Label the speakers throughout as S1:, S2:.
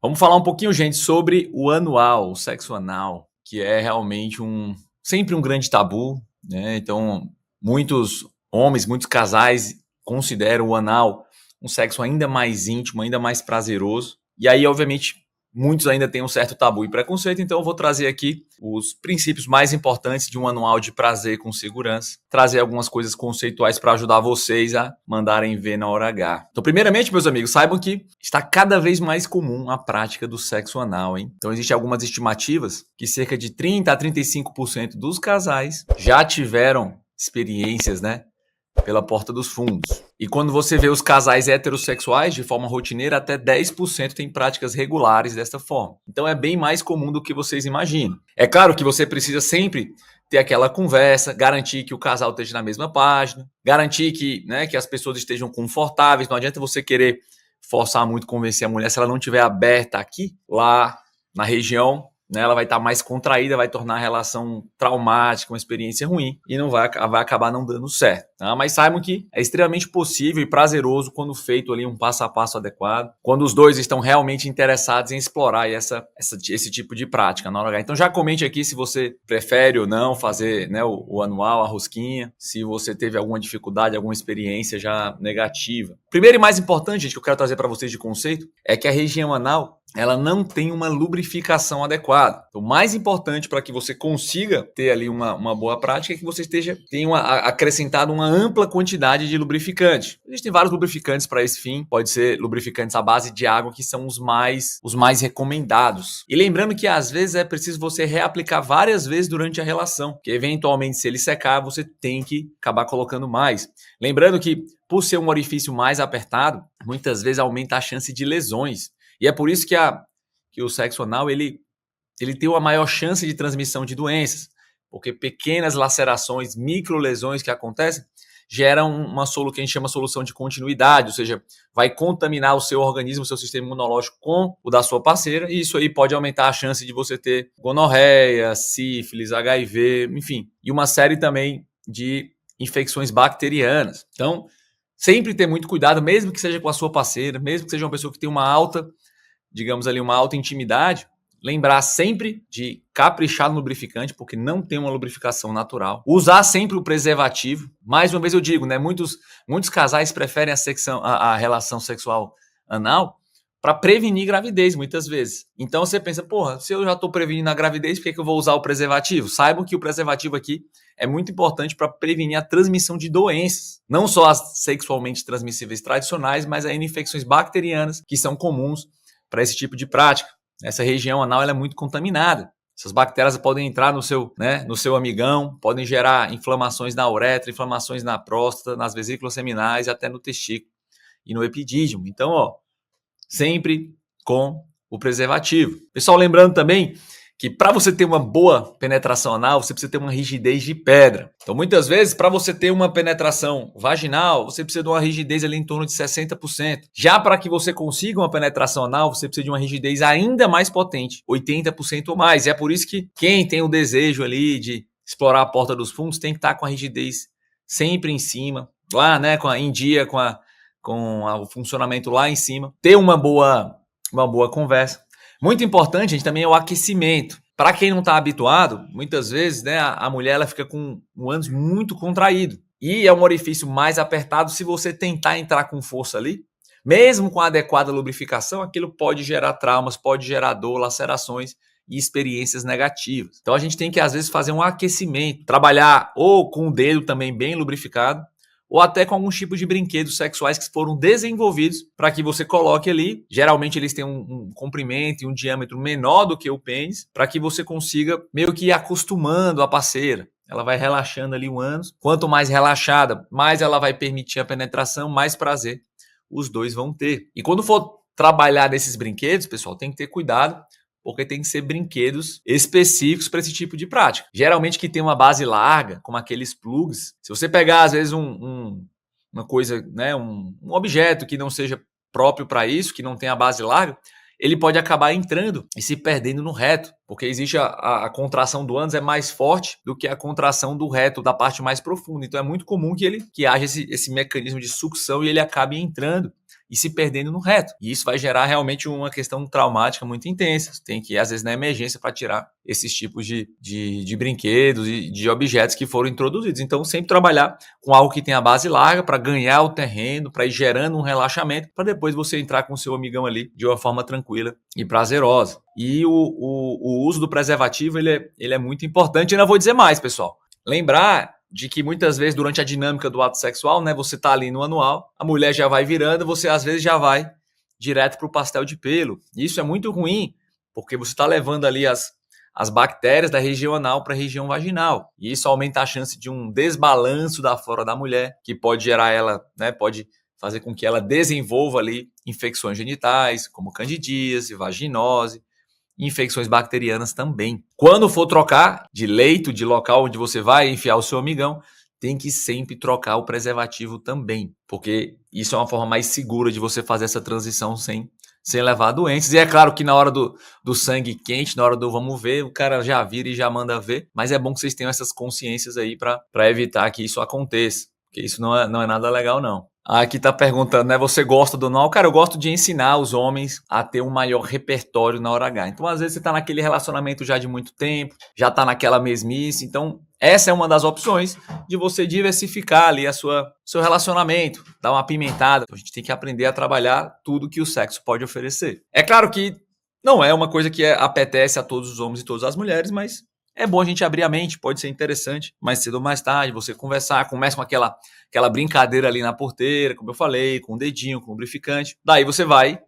S1: Vamos falar um pouquinho, gente, sobre o anual, o sexo anal, que é realmente sempre um grande tabu, né? Então, muitos homens, muitos casais consideram o anal um sexo ainda mais íntimo, ainda mais prazeroso. E aí, obviamente, muitos ainda têm um certo tabu e preconceito, então eu vou trazer aqui os princípios mais importantes de um anual de prazer com segurança, trazer algumas coisas conceituais para ajudar vocês a mandarem ver na hora H. Então, primeiramente, meus amigos, saibam que está cada vez mais comum a prática do sexo anal, hein? Então, existem algumas estimativas que cerca de 30 a 35% dos casais já tiveram experiências, né, pela porta dos fundos. E quando você vê os casais heterossexuais de forma rotineira, até 10% têm práticas regulares desta forma. Então é bem mais comum do que vocês imaginam. É claro que você precisa sempre ter aquela conversa, garantir que o casal esteja na mesma página, garantir que, né, que as pessoas estejam confortáveis. Não adianta você querer forçar muito, convencer a mulher se ela não estiver aberta aqui, lá na região, né, ela vai estar mais contraída, vai tornar a relação traumática, uma experiência ruim e não vai acabar não dando certo. Tá? Mas saibam que é extremamente possível e prazeroso quando feito ali um passo a passo adequado, quando os dois estão realmente interessados em explorar esse tipo de prática na hora H. Então já comente aqui se você prefere ou não fazer, né, o anual, a rosquinha, se você teve alguma dificuldade, alguma experiência já negativa. Primeiro e mais importante, gente, que eu quero trazer para vocês de conceito, é que a região anal ela não tem uma lubrificação adequada. Então, o mais importante para que você consiga ter ali uma boa prática é que você tenha acrescentado uma ampla quantidade de lubrificante. Existem vários lubrificantes para esse fim, pode ser lubrificantes à base de água, que são os mais recomendados. E lembrando que às vezes é preciso você reaplicar várias vezes durante a relação, que eventualmente se ele secar, você tem que acabar colocando mais. Lembrando que por ser um orifício mais apertado, muitas vezes aumenta a chance de lesões. E é por isso que o sexo anal ele tem uma maior chance de transmissão de doenças, porque pequenas lacerações, microlesões que acontecem, geram que a gente chama de solução de continuidade, ou seja, vai contaminar o seu organismo, o seu sistema imunológico com o da sua parceira, e isso aí pode aumentar a chance de você ter gonorreia, sífilis, HIV, enfim, e uma série também de infecções bacterianas. Então, sempre ter muito cuidado, mesmo que seja com a sua parceira, mesmo que seja uma pessoa que tem uma alta intimidade, lembrar sempre de caprichar no lubrificante, porque não tem uma lubrificação natural. Usar sempre o preservativo. Mais uma vez eu digo, né? Muitos casais preferem a relação sexual anal para prevenir gravidez, muitas vezes. Então você pensa, porra, se eu já estou prevenindo a gravidez, por que eu vou usar o preservativo? Saibam que o preservativo aqui é muito importante para prevenir a transmissão de doenças. Não só as sexualmente transmissíveis tradicionais, mas ainda infecções bacterianas que são comuns para esse tipo de prática. Essa região anal ela é muito contaminada. Essas bactérias podem entrar no seu amigão, podem gerar inflamações na uretra, inflamações na próstata, nas vesículas seminais e até no testículo e no epidídimo. Então, sempre com o preservativo. Pessoal, lembrando também que para você ter uma boa penetração anal, você precisa ter uma rigidez de pedra. Então, muitas vezes, para você ter uma penetração vaginal, você precisa de uma rigidez ali em torno de 60%. Já para que você consiga uma penetração anal, você precisa de uma rigidez ainda mais potente, 80% ou mais. E é por isso que quem tem o desejo ali de explorar a porta dos fundos tem que estar com a rigidez sempre em cima, lá, né, em dia com o funcionamento lá em cima, ter uma boa conversa. Muito importante, gente, também é o aquecimento. Para quem não está habituado, muitas vezes, né, a mulher ela fica com o ânus muito contraído. E é um orifício mais apertado. Se você tentar entrar com força ali, mesmo com a adequada lubrificação, aquilo pode gerar traumas, pode gerar dor, lacerações e experiências negativas. Então a gente tem que, às vezes, fazer um aquecimento, trabalhar ou com o dedo também bem lubrificado, ou até com alguns tipos de brinquedos sexuais que foram desenvolvidos para que você coloque ali. Geralmente eles têm um comprimento e um diâmetro menor do que o pênis, para que você consiga meio que ir acostumando a parceira. Ela vai relaxando ali o ânus. Quanto mais relaxada, mais ela vai permitir a penetração, mais prazer os dois vão ter. E quando for trabalhar desses brinquedos, pessoal, tem que ter cuidado, porque tem que ser brinquedos específicos para esse tipo de prática. Geralmente que tem uma base larga, como aqueles plugs. Se você pegar, às vezes, uma coisa, né, um objeto que não seja próprio para isso, que não tenha a base larga, ele pode acabar entrando e se perdendo no reto, porque existe a contração do ânus é mais forte do que a contração do reto, da parte mais profunda. Então é muito comum que haja esse mecanismo de sucção e ele acabe entrando e se perdendo no reto. E isso vai gerar realmente uma questão traumática muito intensa. Você tem que ir, às vezes, na emergência para tirar esses tipos de brinquedos e de objetos que foram introduzidos. Então, sempre trabalhar com algo que tem a base larga para ganhar o terreno, para ir gerando um relaxamento, para depois você entrar com o seu amigão ali de uma forma tranquila e prazerosa. E o uso do preservativo, ele é muito importante. E ainda vou dizer mais, pessoal. Lembrar de que muitas vezes durante a dinâmica do ato sexual, né, você tá ali no anual, a mulher já vai virando, você às vezes já vai direto para o pastel de pelo. Isso é muito ruim, porque você está levando ali as bactérias da região anal para a região vaginal. E isso aumenta a chance de um desbalanço da flora da mulher, que pode gerar ela, né, pode fazer com que ela desenvolva ali infecções genitais, como candidíase, vaginose, infecções bacterianas também. Quando for trocar de leito, de local onde você vai enfiar o seu amigão, tem que sempre trocar o preservativo também, porque isso é uma forma mais segura de você fazer essa transição sem levar doenças. E é claro que na hora do sangue quente, na hora do vamos ver, o cara já vira e já manda ver, mas é bom que vocês tenham essas consciências aí para evitar que isso aconteça, porque isso não é nada legal não. Aqui tá perguntando, né? Você gosta do anual? Cara, eu gosto de ensinar os homens a ter um maior repertório na hora H. Então, às vezes, você tá naquele relacionamento já de muito tempo, já tá naquela mesmice. Então, essa é uma das opções de você diversificar ali seu relacionamento, dar uma apimentada. Então, a gente tem que aprender a trabalhar tudo que o sexo pode oferecer. É claro que não é uma coisa que apetece a todos os homens e todas as mulheres, mas é bom a gente abrir a mente, pode ser interessante, mais cedo ou mais tarde, você conversar, começa com aquela brincadeira ali na porteira, como eu falei, com o dedinho, com o lubrificante. Daí você vai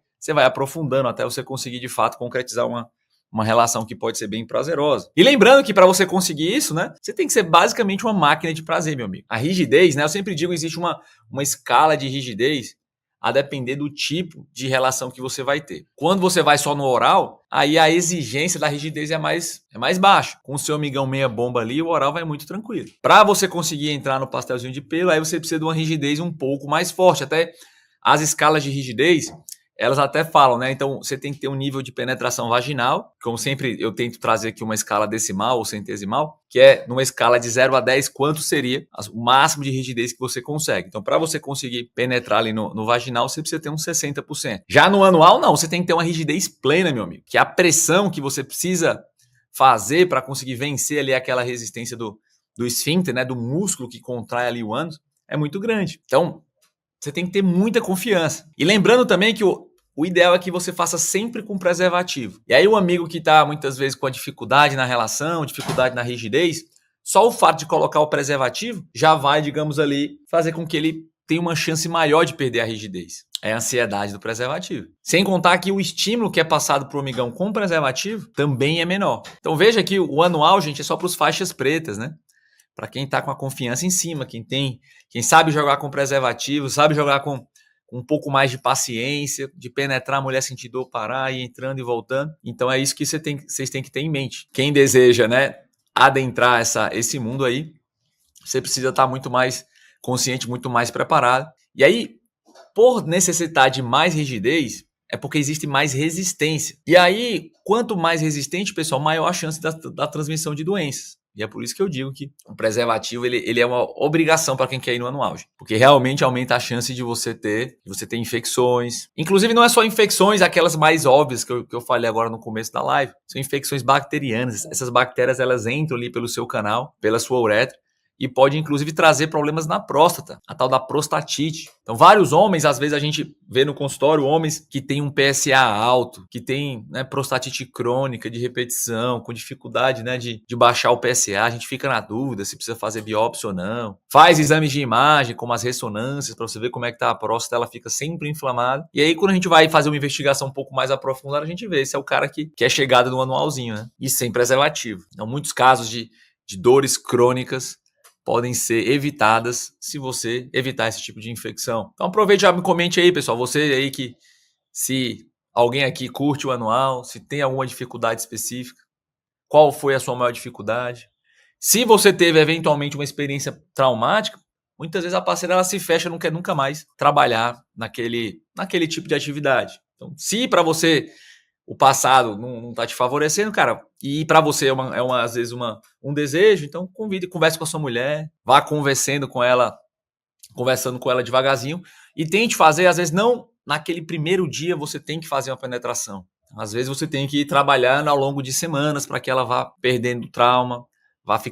S1: aprofundando até você conseguir de fato concretizar uma relação que pode ser bem prazerosa. E lembrando que para você conseguir isso, né, você tem que ser basicamente uma máquina de prazer, meu amigo. A rigidez, né, eu sempre digo, existe uma escala de rigidez a depender do tipo de relação que você vai ter. Quando você vai só no oral, aí a exigência da rigidez é mais baixa. Com o seu amigão meia bomba ali, o oral vai muito tranquilo. Para você conseguir entrar no pastelzinho de pelo, aí você precisa de uma rigidez um pouco mais forte. Até as escalas de rigidez, elas até falam, né? Então, você tem que ter um nível de penetração vaginal. Como sempre, eu tento trazer aqui uma escala decimal ou centesimal, que é numa escala de 0 a 10, quanto seria o máximo de rigidez que você consegue. Então, para você conseguir penetrar ali no vaginal, você precisa ter uns 60%. Já no anual, não. Você tem que ter uma rigidez plena, meu amigo. Que a pressão que você precisa fazer para conseguir vencer ali aquela resistência do esfíncter, né? Do músculo que contrai ali o ânus, é muito grande. Então, você tem que ter muita confiança. E lembrando também que o ideal é que você faça sempre com preservativo. E aí o amigo que está muitas vezes com a dificuldade na relação, dificuldade na rigidez, só o fato de colocar o preservativo já vai, digamos ali, fazer com que ele tenha uma chance maior de perder a rigidez. É a ansiedade do preservativo. Sem contar que o estímulo que é passado para o amigão com preservativo também é menor. Então veja que o anual, gente, é só para os faixas pretas, né? Para quem está com a confiança em cima, quem sabe jogar com preservativo, sabe jogar com um pouco mais de paciência, de penetrar a mulher, sentir dor, parar e entrando e voltando. Então é isso que vocês têm que ter em mente. Quem deseja, né, adentrar esse mundo aí, você precisa estar muito mais consciente, muito mais preparado. E aí, por necessitar de mais rigidez, é porque existe mais resistência. E aí, quanto mais resistente, pessoal, maior a chance da transmissão de doenças. E é por isso que eu digo que o preservativo ele é uma obrigação para quem quer ir no anual, porque realmente aumenta a chance de você ter infecções. Inclusive, não é só infecções, aquelas mais óbvias que eu falei agora no começo da live. São infecções bacterianas. Essas bactérias, elas entram ali pelo seu canal, pela sua uretra, e pode, inclusive, trazer problemas na próstata, a tal da prostatite. Então, vários homens, às vezes a gente vê no consultório homens que têm um PSA alto, que têm, né, prostatite crônica de repetição, com dificuldade, né, de baixar o PSA. A gente fica na dúvida se precisa fazer biópsia ou não. Faz exames de imagem, como as ressonâncias, para você ver como é que tá a próstata, ela fica sempre inflamada. E aí, quando a gente vai fazer uma investigação um pouco mais aprofundada, a gente vê se é o cara que é chegada no anualzinho, né? E sem preservativo. Então, muitos casos de dores crônicas podem ser evitadas se você evitar esse tipo de infecção. Então aproveite e já me comente aí, pessoal, você aí que se alguém aqui curte o anual, se tem alguma dificuldade específica, qual foi a sua maior dificuldade? Se você teve eventualmente uma experiência traumática, muitas vezes a parceira ela se fecha, não quer nunca mais trabalhar naquele tipo de atividade. Então, se para você o passado não está te favorecendo, cara, e para você às vezes um desejo, então converse com a sua mulher, vá conversando com ela devagarzinho e tente fazer, às vezes não naquele primeiro dia você tem que fazer uma penetração. Às vezes você tem que ir trabalhando ao longo de semanas para que ela vá perdendo trauma, vá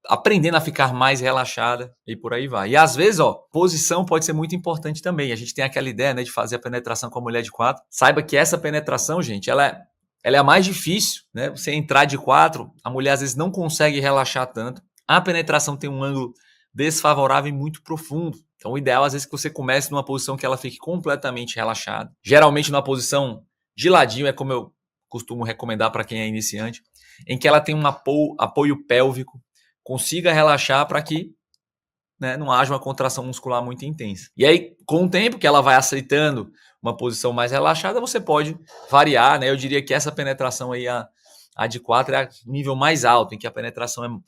S1: aprendendo a ficar mais relaxada e por aí vai. E às vezes, posição pode ser muito importante também. A gente tem aquela ideia, né, de fazer a penetração com a mulher de 4. Saiba que essa penetração, gente, ela é a mais difícil, né? Você entrar de 4, a mulher às vezes não consegue relaxar tanto. A penetração tem um ângulo desfavorável e muito profundo. Então, o ideal às vezes é que você comece numa posição que ela fique completamente relaxada. Geralmente numa posição de ladinho, é como eu costumo recomendar para quem é iniciante, em que ela tem um apoio pélvico, consiga relaxar para que, né, não haja uma contração muscular muito intensa. E aí, com o tempo que ela vai aceitando uma posição mais relaxada, você pode variar, né? Eu diria que essa penetração aí, a de 4, é o nível mais alto, em que a penetração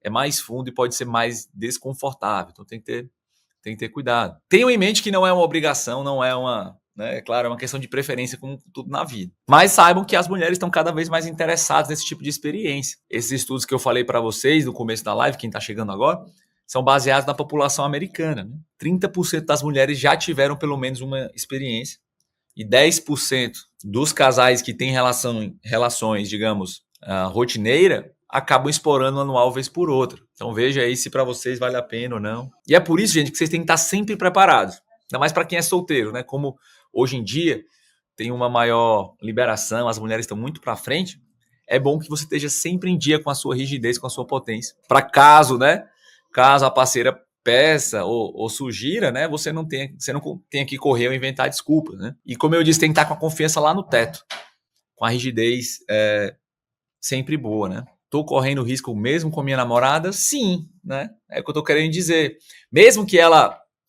S1: é mais fundo e pode ser mais desconfortável. Então tem que ter cuidado. Tenham em mente que não é uma obrigação, não é uma, né, é claro, é uma questão de preferência, como tudo na vida. Mas saibam que as mulheres estão cada vez mais interessadas nesse tipo de experiência. Esses estudos que eu falei para vocês no começo da live, quem está chegando agora, são baseados na população americana. Né? 30% das mulheres já tiveram pelo menos uma experiência e 10% dos casais que têm relações, digamos, rotineira, acabam explorando o anual vez por outra. Então veja aí se para vocês vale a pena ou não. E é por isso, gente, que vocês têm que estar sempre preparados. Ainda mais para quem é solteiro, né? Como hoje em dia tem uma maior liberação, as mulheres estão muito para frente, é bom que você esteja sempre em dia com a sua rigidez, com a sua potência. Para caso a parceira peça ou sugira, né? Você não tenha que correr ou inventar desculpas, né? E como eu disse, tem que estar com a confiança lá no teto, com a rigidez sempre boa, né? Tô correndo risco mesmo com minha namorada? Sim, né? É o que eu tô querendo dizer. Mesmo que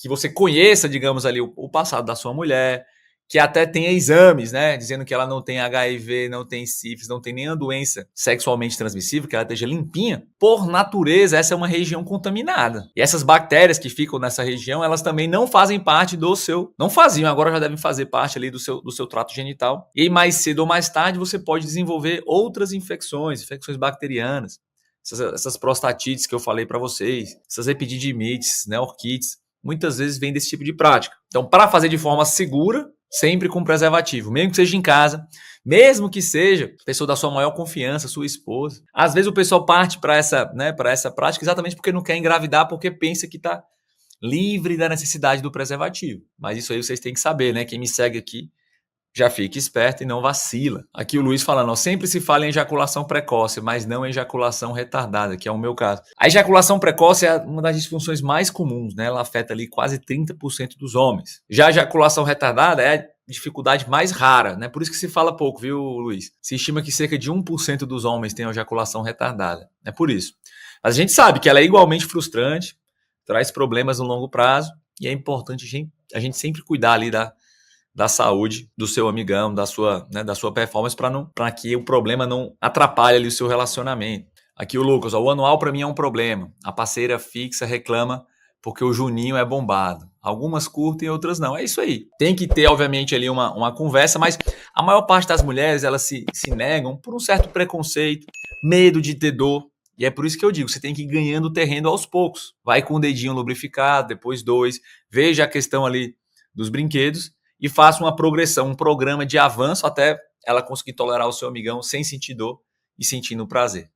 S1: você conheça, digamos ali, o passado da sua mulher, que até tenha exames, né? Dizendo que ela não tem HIV, não tem sífilis, não tem nenhuma doença sexualmente transmissível, que ela esteja limpinha. Por natureza, essa é uma região contaminada. E essas bactérias que ficam nessa região, elas também não fazem parte do seu... Não faziam, agora já devem fazer parte ali do seu trato genital. E mais cedo ou mais tarde, você pode desenvolver outras infecções bacterianas. Essas prostatites que eu falei para vocês, essas epididimites, né, orquites, muitas vezes vem desse tipo de prática. Então, para fazer de forma segura, sempre com preservativo, mesmo que seja em casa, mesmo que seja pessoa da sua maior confiança, sua esposa. Às vezes o pessoal parte para essa prática exatamente porque não quer engravidar, porque pensa que está livre da necessidade do preservativo. Mas isso aí vocês têm que saber, né? Quem me segue aqui já fica esperto e não vacila. Aqui o Luiz falando, sempre se fala em ejaculação precoce, mas não em ejaculação retardada, que é o meu caso. A ejaculação precoce é uma das disfunções mais comuns, né? Ela afeta ali quase 30% dos homens. Já a ejaculação retardada é a dificuldade mais rara, né? Por isso que se fala pouco, viu, Luiz? Se estima que cerca de 1% dos homens têm ejaculação retardada. É por isso. Mas a gente sabe que ela é igualmente frustrante, traz problemas no longo prazo, e é importante a gente sempre cuidar ali da saúde do seu amigão, da sua performance, para que o problema não atrapalhe ali o seu relacionamento. Aqui o Lucas, o anual para mim é um problema. A parceira fixa reclama porque o Juninho é bombado. Algumas curtem, outras não. É isso aí. Tem que ter, obviamente, ali uma conversa, mas a maior parte das mulheres, elas se negam por um certo preconceito, medo de ter dor. E é por isso que eu digo, você tem que ir ganhando terreno aos poucos. Vai com o dedinho lubrificado, depois 2, veja a questão ali dos brinquedos e faça uma progressão, um programa de avanço até ela conseguir tolerar o seu amigão sem sentir dor e sentindo prazer.